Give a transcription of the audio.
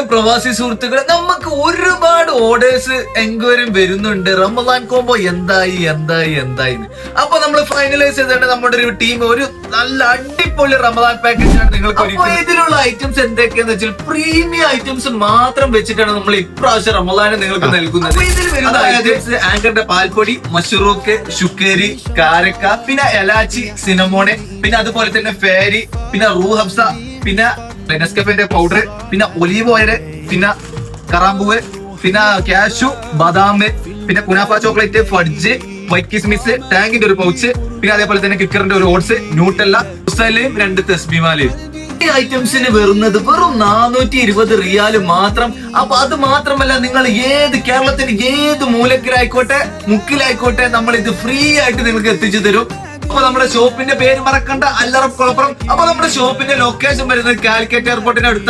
പ്രിയം പ്രവാസി സുഹൃത്തുക്കളെ, നമുക്ക് ഒരുപാട് ഓർഡേഴ്സ് എൻക്വയറിയും വരുന്നുണ്ട്. റമദാൻ കോംബോ എന്തായി. അപ്പൊ നമ്മൾ ഫൈനലൈസ് ചെയ്തിട്ട് നമ്മുടെ ഒരു ടീം ഒരു നല്ല അടിപൊളി റമദാൻ പാക്കേജ് ആണ് നിങ്ങൾക്ക് ഒരുക്കുന്നത്. ഇതിലുള്ള ഐറ്റംസ് എന്തൊക്കെയാന്ന് വെച്ചാൽ പ്രീമിയം ഐറ്റംസ് മാത്രം വെച്ചിട്ടാണ് നമ്മൾ ഇപ്രാവശ്യം റമദാന് നിങ്ങൾക്ക് നൽകുന്നത്. ഇതിൽ വരുന്ന ഐറ്റംസ് ആങ്കറിന്റെ പാൽപ്പൊടി, മഷ്റൂക്ക്, ശുക്കേരി, കാരക്ക, പിന്നെ എലാച്ചി, സിനമോണ്, പിന്നെ അതുപോലെ തന്നെ ഫേരി, പിന്നെ റൂ ഹബ്സ, പിന്നെ നെസ്കഫേന്റെ പൗഡർ, പിന്നെ ഒലീവ് ഓയിൽ, പിന്നെ കറാമ്പൂവ്, പിന്നെ കാഷ്യൂ, ബദാം, പിന്നെ കുനാഫ ചോക്ലേറ്റ്, ഫഡ്ജ്, വൈറ്റ് കിസ്മിസ്, ടാങ്കിന്റെ ഒരു പൗച്ച്, പിന്നെ അതേപോലെ തന്നെ കിക്കറിന്റെ ഒരു ഓട്സ്, ന്യൂട്ടല്ല, ഉസലയും 2 തസ്ബീമാലയും. ഈ ഐറ്റംസിന് വെറും 420 റിയാല് മാത്രം. അപ്പൊ അത് മാത്രമല്ല, നിങ്ങൾ കേരളത്തിന്റെ ഏത് മൂലക്കിലായിക്കോട്ടെ, മുക്കിലായിക്കോട്ടെ, നമ്മൾ ഇത് ഫ്രീ ആയിട്ട് നിങ്ങൾക്ക് എത്തിച്ചു തരും. അപ്പൊ നമ്മുടെ ഷോപ്പിന്റെ പേര് മറക്കണ്ട, അല്ലറക്കുളപ്പുറം. അപ്പൊ നമ്മുടെ ഷോപ്പിന്റെ ലൊക്കേഷൻ വരുന്നത് കാലിക്കറ്റ് എയർപോർട്ടിന് അടുത്താണ്.